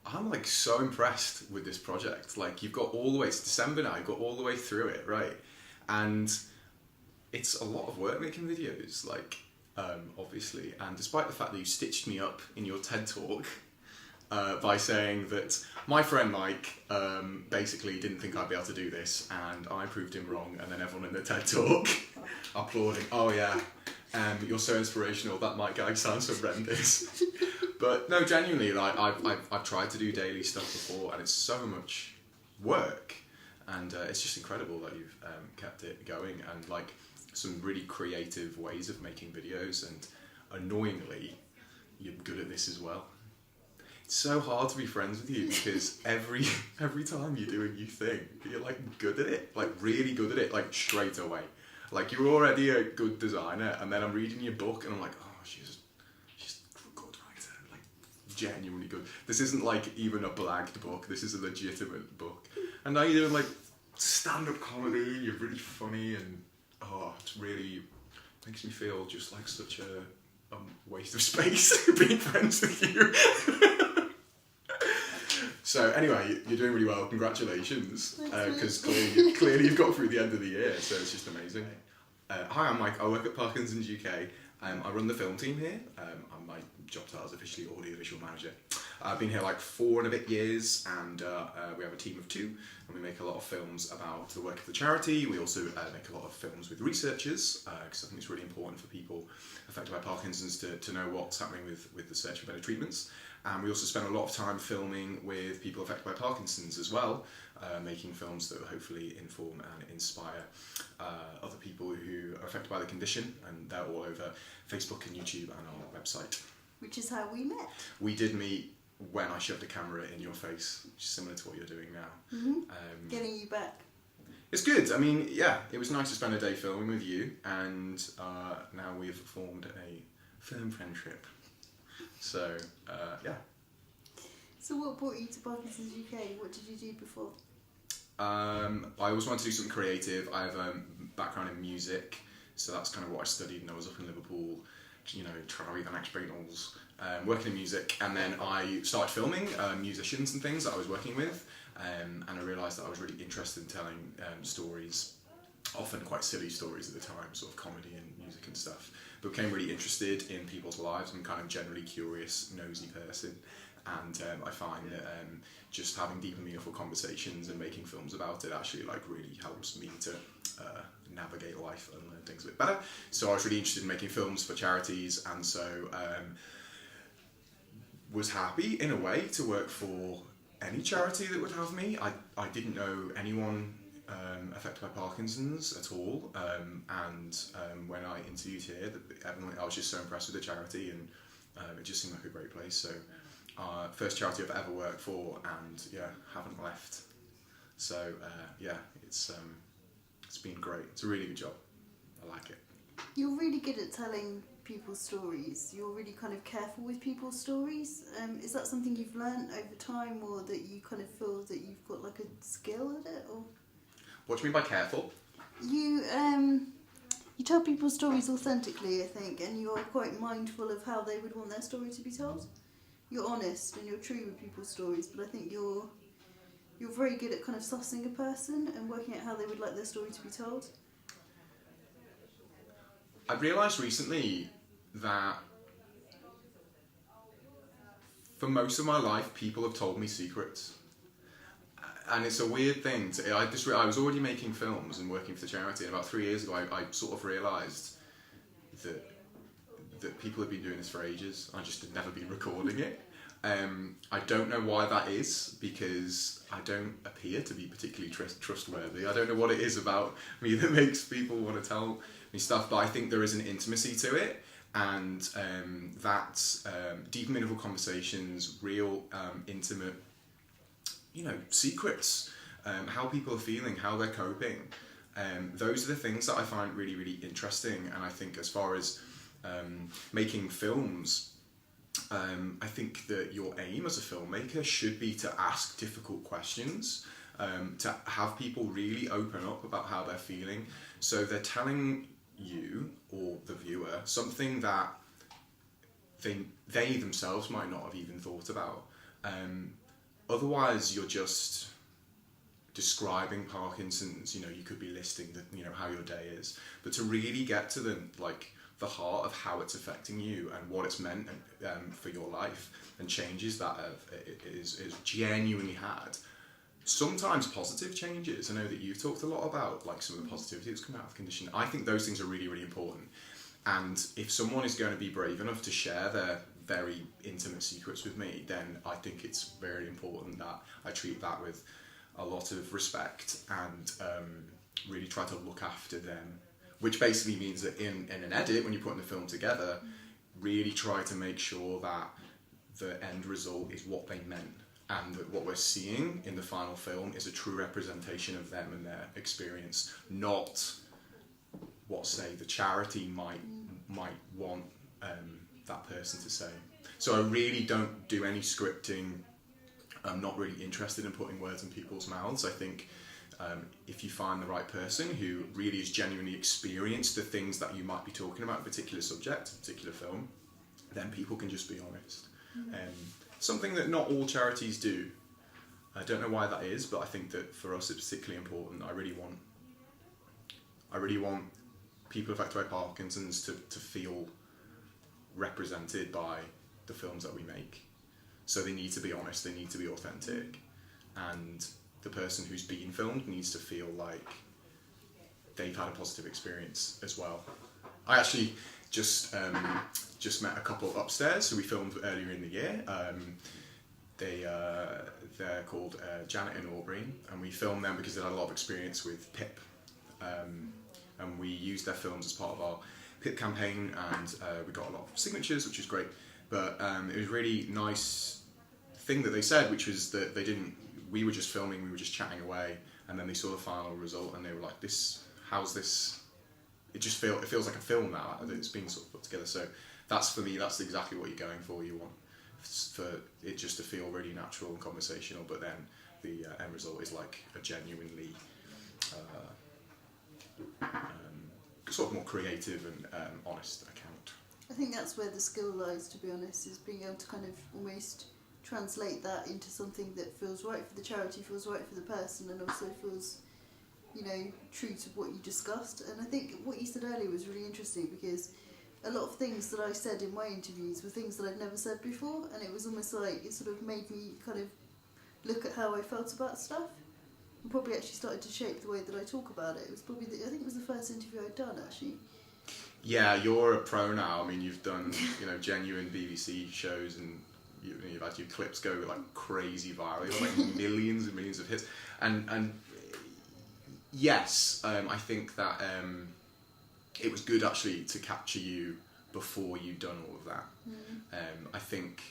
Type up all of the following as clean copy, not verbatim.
I'm like so impressed with this project. Like you've got all the way, it's December now, you've got all the way through it, right? And it's a lot of work making videos, like, obviously. And despite the fact that you stitched me up in your TED Talk by saying that my friend Mike basically didn't think I'd be able to do this, and I proved him wrong, and then everyone in the TED Talk applauding, oh yeah, you're so inspirational, that Mike guy sounds horrendous. But no, genuinely, like I've tried to do daily stuff before, and it's so much work, and it's just incredible that you've kept it going, and like some really creative ways of making videos, and annoyingly, you're good at this as well. It's so hard to be friends with you because every time you do a new thing, you're like good at it, like really good at it, like straight away. Like you're already a good designer, and then I'm reading your book, and I'm like, oh, she's a good writer, like genuinely good. This isn't like even a blagged book. This is a legitimate book. And now you're doing like stand-up comedy. You're really funny, and it's really makes me feel just like such a waste of space being friends with you. So anyway, you're doing really well. Congratulations, because clearly you've got through the end of the year, so it's just amazing. Hi, I'm Mike. I work at Parkinson's UK. I run the film team here. My job title is officially audiovisual manager. I've been here like 4 and a bit years, and we have a team of 2, and we make a lot of films about the work of the charity. We also make a lot of films with researchers, because I think it's really important for people affected by Parkinson's to know what's happening with the search for better treatments. And we also spend a lot of time filming with people affected by Parkinson's as well, making films that will hopefully inform and inspire other people who are affected by the condition, and they're all over Facebook and YouTube and our website. Which is how we met. We did meet when I shoved a camera in your face, which is similar to what you're doing now. Mm-hmm. Getting you back. It's good. I mean, yeah, it was nice to spend a day filming with you, and now we've formed a firm friendship. So, yeah. So what brought you to Parkinson's UK? What did you do before? I always wanted to do something creative. I have a background in music, so that's kind of what I studied, and I was up in Liverpool, trying to read the next Beatles, working in music, and then I started filming musicians and things that I was working with, and I realised that I was really interested in telling stories, often quite silly stories at the time, sort of comedy and music and stuff, but became really interested in people's lives. I'm kind of generally curious, nosy person, and I find that just having deep and meaningful conversations and making films about it actually like really helps me to navigate life and learn things a bit better. So I was really interested in making films for charities, and so was happy in a way to work for any charity that would have me. I didn't know anyone affected by Parkinson's at all, and when I interviewed here, I was just so impressed with the charity, and it just seemed like a great place. So first charity I've ever worked for, and yeah, haven't left. So yeah, it's been great. It's a really good job. I like it. You're really good at telling people's stories. You're really kind of careful with people's stories. Is that something you've learned over time, or that you kind of feel that you've got like a skill at it? Or what do you mean by careful? You tell people's stories authentically, I think, and you are quite mindful of how they would want their story to be told. You're honest and you're true with people's stories, but I think you're very good at kind of sussing a person and working out how they would like their story to be told. I've realised recently that for most of my life, people have told me secrets. And it's a weird thing. I was already making films and working for the charity, and about 3 years ago I sort of realised that people have been doing this for ages. I just had never been recording it. I don't know why that is, because I don't appear to be particularly trustworthy. I don't know what it is about me that makes people want to tell me stuff, but I think there is an intimacy to it, and that's deep and meaningful conversations, real intimate, secrets, how people are feeling, how they're coping. Those are the things that I find really, really interesting, and I think as far as making films, I think that your aim as a filmmaker should be to ask difficult questions, to have people really open up about how they're feeling, so they're telling you or the viewer something that they themselves might not have even thought about. otherwise you're just describing Parkinson's. You could be listing how your day is, but to really get to the heart of how it's affecting you and what it's meant for your life and changes that it is genuinely had. Sometimes positive changes. I know that you've talked a lot about some of the positivity that's come out of the condition. I think those things are really, really important. And if someone is going to be brave enough to share their very intimate secrets with me, then I think it's very important that I treat that with a lot of respect and really try to look after them. Which basically means that in an edit, when you're putting the film together, really try to make sure that the end result is what they meant, and that what we're seeing in the final film is a true representation of them and their experience, not what, say, the charity might want that person to say. So I really don't do any scripting. I'm not really interested in putting words in people's mouths. I think if you find the right person who really has genuinely experienced the things that you might be talking about, a particular subject, a particular film, then people can just be honest. Something that not all charities do. I don't know why that is, but I think that for us it's particularly important. I really want people affected by Parkinson's to feel represented by the films that we make. So they need to be honest, they need to be authentic, and the person who's being filmed needs to feel like they've had a positive experience as well. I actually just met a couple upstairs who we filmed earlier in the year. They're called Janet and Aubrey, and we filmed them because they had a lot of experience with PIP, and we used their films as part of our PIP campaign, and we got a lot of signatures, which is great. But it was a really nice thing that they said, which was that we were just filming, we were just chatting away, and then they saw the final result and they were like, how's this? It feels like a film now, that it's being sort of put together. So that's exactly what you're going for. You want for it just to feel really natural and conversational, but then the end result is like a genuinely sort of more creative and honest account. I think that's where the skill lies, to be honest, is being able to kind of almost translate that into something that feels right for the charity, feels right for the person, and also feels, true to what you discussed. And I think what you said earlier was really interesting, because a lot of things that I said in my interviews were things that I'd never said before, and it was almost like it sort of made me kind of look at how I felt about stuff, and probably actually started to shape the way that I talk about it. It was probably I think it was the first interview I'd done, actually. Yeah, you're a pro now. I mean, you've done genuine BBC shows, and you've had your clips go like crazy viral, like millions and millions of hits. And yes, I think that it was good actually to capture you before you'd done all of that. I think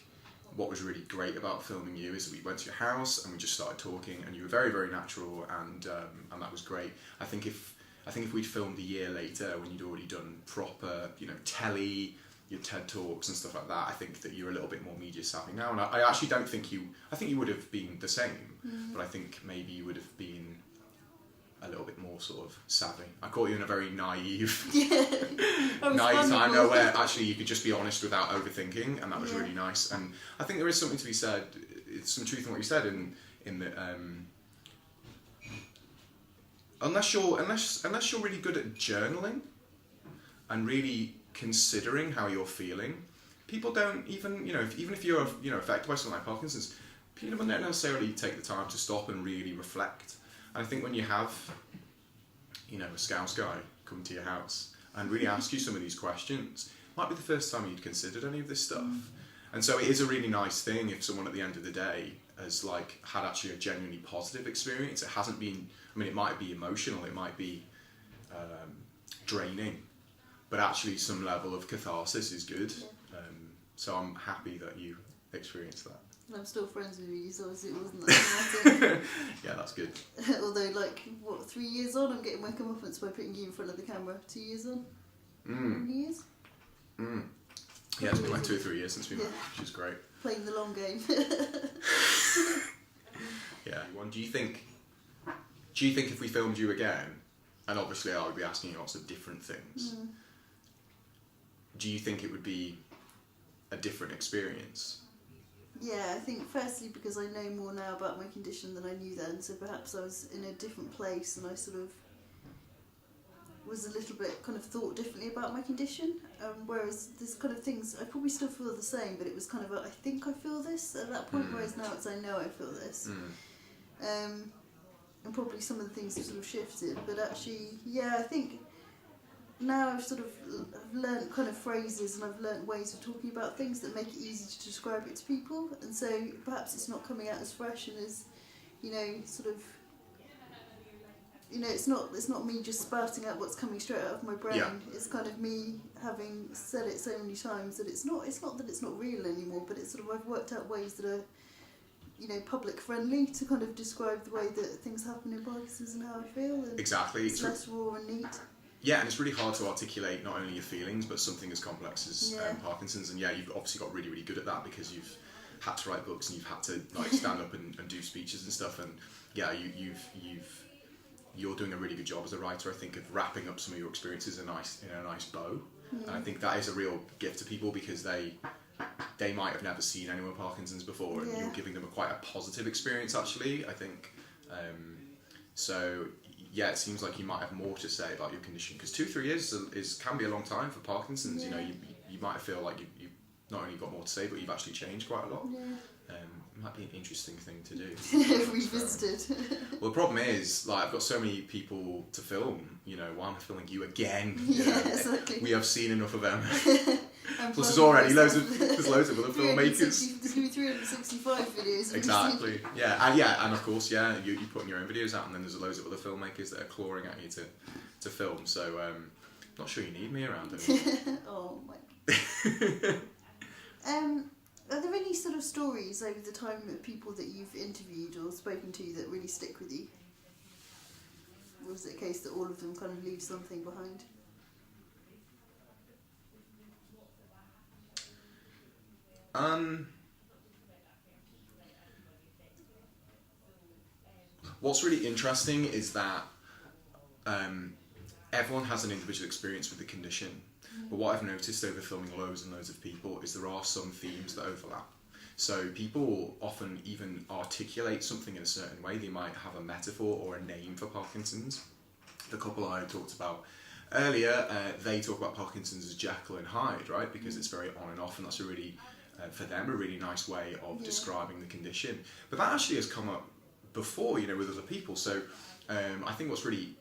what was really great about filming you is that we went to your house and we just started talking, and you were very, very natural, and that was great. I think if we'd filmed a year later, when you'd already done proper, telly, your TED Talks and stuff like that, I think that you're a little bit more media savvy now. And I actually don't think I think you would have been the same, but I think maybe you would have been a little bit more sort of savvy. I caught you in a very naive time now, where actually you could just be honest without overthinking, and that was really nice. And I think there is something to be said, some truth in what you said in that unless you're really good at journaling and really considering how you're feeling, people don't even if you're affected by something like Parkinson's, people don't necessarily take the time to stop and really reflect. And I think when you have a Scouse guy come to your house and really ask you some of these questions, it might be the first time you'd considered any of this stuff. And so it is a really nice thing if someone at the end of the day has had actually a genuinely positive experience. It hasn't been, it might be emotional, it might be draining, but actually some level of catharsis is good. So I'm happy that you experienced that. And I'm still friends with you, so obviously it wasn't that traumatic. Yeah, that's good. Although, 3 years on, I'm getting my comeuppance by putting you in front of the camera. 2 years on? How many years? Yeah, it's been 2 or 3 years since we met, which is great. Playing the long game. Yeah. Do you think if we filmed you again, and obviously I would be asking you lots of different things, do you think it would be a different experience? Yeah, I think firstly because I know more now about my condition than I knew then, so perhaps I was in a different place and I sort of was a little bit kind of thought differently about my condition, whereas this kind of things, I probably still feel the same, but it was kind of I think I feel this at that point, whereas now it's I know I feel this. And probably some of the things have sort of shifted, but actually, yeah, I think now I've sort of learnt kind of phrases and I've learnt ways of talking about things that make it easy to describe it to people, and so perhaps it's not coming out as fresh and as, sort of, it's not me just spouting out what's coming straight out of my brain. Yeah. It's kind of me having said it so many times that it's not that it's not real anymore, but it's sort of I've worked out ways that are, public friendly to kind of describe the way that things happen in Parkinson's and how I feel. And exactly. It's less raw and neat. Yeah, and it's really hard to articulate not only your feelings, but something as complex as Parkinson's. And yeah, you've obviously got really, really good at that because you've had to write books and you've had to stand up and do speeches and stuff. And yeah, you're doing a really good job as a writer, I think, of wrapping up some of your experiences in a nice bow. And I think that is a real gift to people because they might have never seen anyone with Parkinson's before, and you're giving them quite a positive experience, actually, I think. So, yeah, it seems like you might have more to say about your condition, because 2-3 years can be a long time for Parkinson's. Yeah. You might feel like you've not only got more to say, but you've actually changed quite a lot. Yeah. It might be an interesting thing to do. Revisited. Well, the problem is, I've got so many people to film. Why am I filming you again? Yeah, exactly. We have seen enough of them. Plus, there's already loads of other filmmakers. There's going to be 365 videos. Exactly. Yeah, and of course, you're putting your own videos out, and then there's loads of other filmmakers that are clawing at you to film. So, not sure you need me around anymore. Oh my. Are there any sort of stories over the time of people that you've interviewed or spoken to that really stick with you? Or is it a case that all of them kind of leave something behind? What's really interesting is that everyone has an individual experience with the condition. But what I've noticed over filming loads and loads of people is there are some themes that overlap. So people often even articulate something in a certain way. They might have a metaphor or a name for Parkinson's. The couple I talked about earlier, they talk about Parkinson's as Jekyll and Hyde, right? Because it's very on and off, and that's a really, for them, a really nice way of describing the condition. But that actually has come up before, with other people. So I think what's really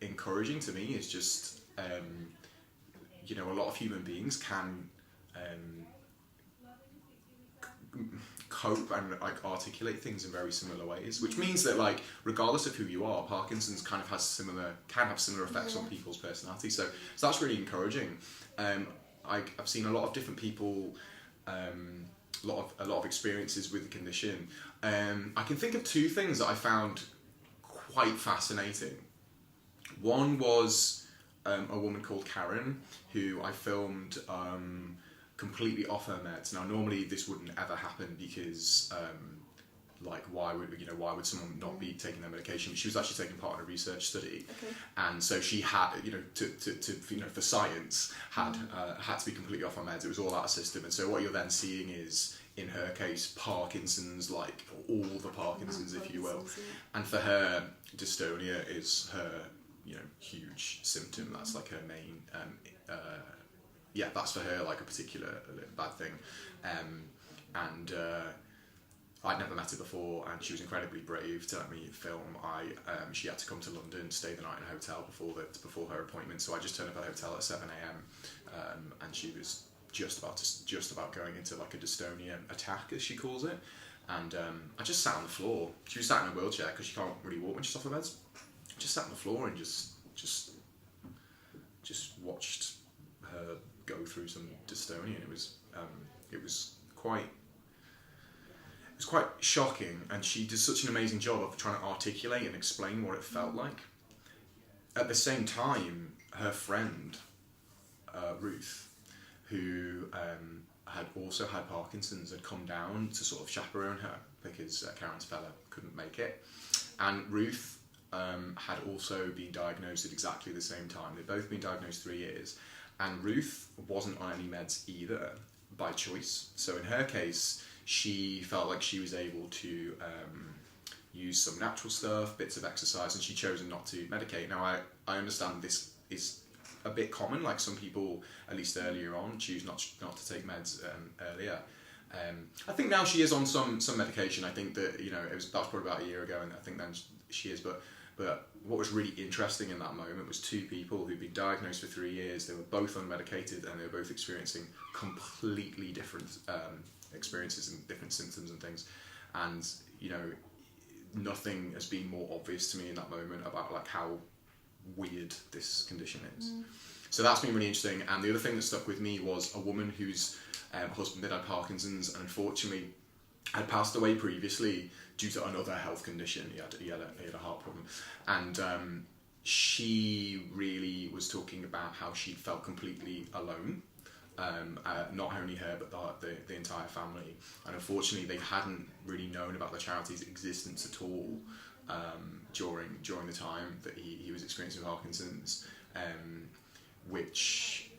encouraging to me is just, a lot of human beings can cope and articulate things in very similar ways, which means that regardless of who you are, Parkinson's can have similar effects on people's personality. So that's really encouraging. I've seen a lot of different people, a lot of experiences with the condition. I can think of two things that I found quite fascinating. One was a woman called Karen, who I filmed completely off her meds. Now, normally this wouldn't ever happen because, why would someone not be taking their medication? But she was actually taking part in a research study, and so she had, for science, had to be completely off her meds. It was all out of system, and so what you're then seeing is, in her case, Parkinson's, all the Parkinson's, if you will, and for her, dystonia is her huge symptom. That's her main that's for her a particular bad thing. And I'd never met her before, and she was incredibly brave to let me film. She had to come to London, stay the night in a hotel before her appointment, so I just turned up at a hotel at 7 a.m. And she was just about going into a dystonia attack, as she calls it. And I just sat on the floor. She was sat in a wheelchair because she can't really walk when she's off her meds. Just sat on the floor and just watched her go through some dystonia, and it was quite shocking. And she did such an amazing job of trying to articulate and explain what it felt like. At the same time, her friend Ruth, who had also had Parkinson's, had come down to sort of chaperone her because Karen's fella couldn't make it, and Ruth had also been diagnosed at exactly the same time. They'd both been diagnosed 3 years, and Ruth wasn't on any meds either, by choice. So in her case, she felt like she was able to use some natural stuff, bits of exercise, and she chose not to medicate. Now I understand this is a bit common, like some people, at least earlier on, choose not to take meds earlier. I think now she is on some medication. I think that, you know, that was probably about a year ago, and I think then she is. But what was really interesting in that moment was two people who'd been diagnosed for 3 years. They were both unmedicated, and they were both experiencing completely different experiences and different symptoms and things. And, you know, nothing has been more obvious to me in that moment about like how weird this condition is. So that's been really interesting. And the other thing that stuck with me was a woman whose husband had Parkinson's, and unfortunately had passed away previously due to another health condition. He had a heart problem, and she really was talking about how she felt completely alone. Not only her, but the entire family. And unfortunately, they hadn't really known about the charity's existence at all during the time that he was experiencing Parkinson's, which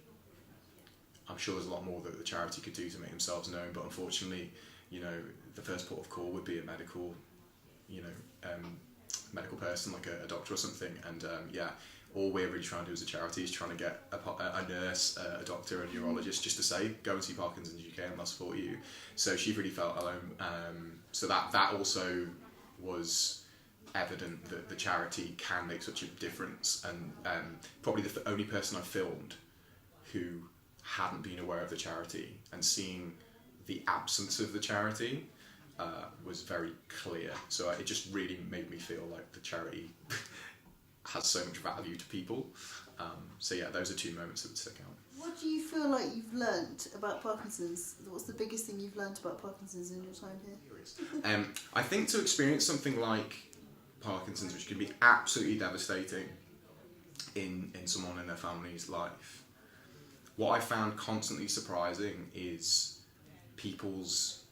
I'm sure there's a lot more that the charity could do to make themselves known. But unfortunately, you know, the first port of call would be a medical person, like a doctor or something. And all we're really trying to do as a charity is trying to get a nurse, a doctor, a neurologist, just to say, go and see Parkinson's UK and they'll support you. So she really felt alone. So that also was evident that the charity can make such a difference. And probably the only person I filmed who hadn't been aware of the charity, and seeing the absence of the charity was very clear. So it just really made me feel like the charity has so much value to people. So yeah, those are two moments that would stick out. What do you feel like you've learnt about Parkinson's? What's the biggest thing you've learnt about Parkinson's in your time here? I think to experience something like Parkinson's, which can be absolutely devastating in someone in their family's life, what I found constantly surprising is people's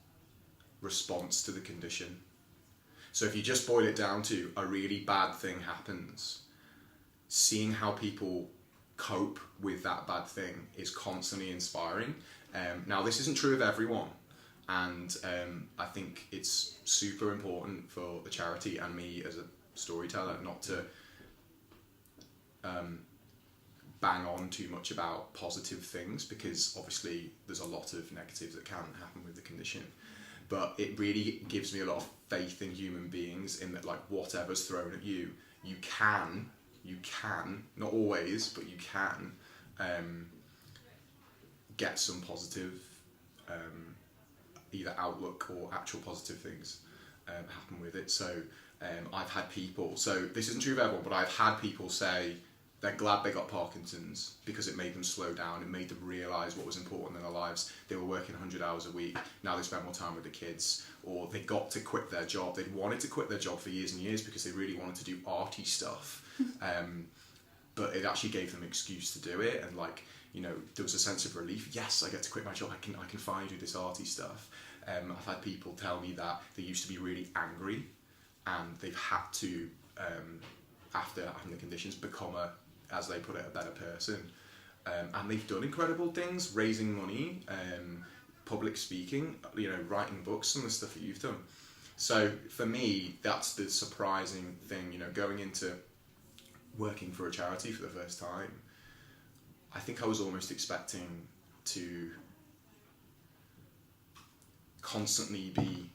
response to the condition. So if you just boil it down to a really bad thing happens, seeing how people cope with that bad thing is constantly inspiring. Now, this isn't true of everyone, and I think it's super important for the charity and me as a storyteller not to bang on too much about positive things, because obviously there's a lot of negatives that can happen with the condition. But it really gives me a lot of faith in human beings, in that, like, whatever's thrown at you, you can, not always, but you can get some positive either outlook or actual positive things happen with it. So I've had people, so this isn't true of everyone, but I've had people say they're glad they got Parkinson's because it made them slow down, it made them realise what was important in their lives. They were working 100 hours a week, now they spend more time with the kids, or they got to quit their job. They'd wanted to quit their job for years and years because they really wanted to do arty stuff, but it actually gave them an excuse to do it, and, like, you know, there was a sense of relief. Yes, I get to quit my job, I can finally do this arty stuff. I've had people tell me that they used to be really angry, and they've had to, after having the conditions, become as they put it, a better person. And they've done incredible things, raising money, public speaking, you know, writing books, some of the stuff that you've done. So for me, that's the surprising thing, you know, going into working for a charity for the first time. I think I was almost expecting to constantly be,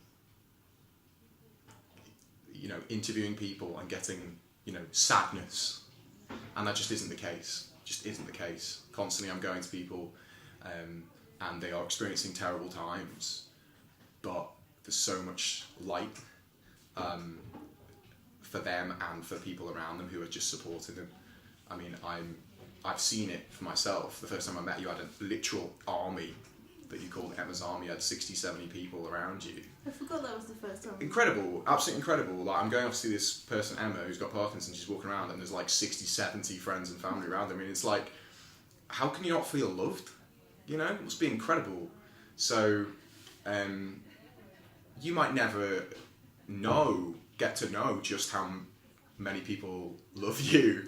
you know, interviewing people and getting, you know, sadness. And that just isn't the case. Constantly I'm going to people and they are experiencing terrible times, but there's so much light for them and for people around them who are just supporting them. I mean, I've seen it for myself. The first time I met you, I had a literal army that you called Emma's Army. You had 60, 70 people around you. I forgot that was the first time. Incredible, absolutely incredible. Like, I'm going off to see this person, Emma, who's got Parkinson. She's walking around and there's like 60, 70 friends and family around her. I mean, it's like, how can you not feel loved? You know, it must be incredible. So, you might never get to know just how many people love you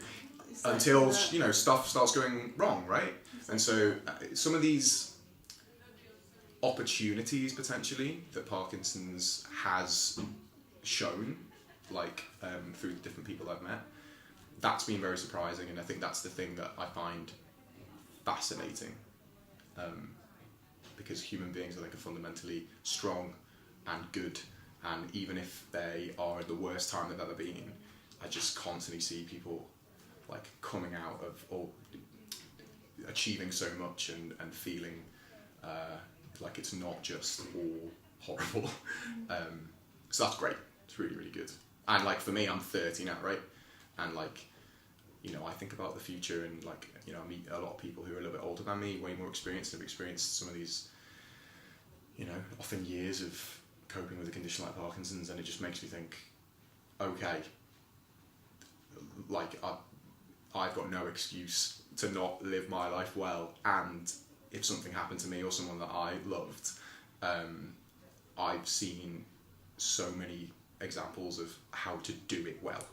until, you know, stuff starts going wrong, right? Exactly. And so some of these opportunities potentially that Parkinson's has shown, like through the different people I've met. That's been very surprising, and I think that's the thing that I find fascinating, because human beings are like a fundamentally strong and good, and even if they are at the worst time they've ever been, I just constantly see people like coming out of or achieving so much and feeling like it's not just all horrible. So that's great. It's really, really good. And like for me, I'm 30 now, right? And like, you know, I think about the future, and like, you know, I meet a lot of people who are a little bit older than me, way more experienced, and have experienced some of these, you know, often years of coping with a condition like Parkinson's, and it just makes me think, okay, like I've got no excuse to not live my life well, and if something happened to me or someone that I loved, I've seen so many examples of how to do it well,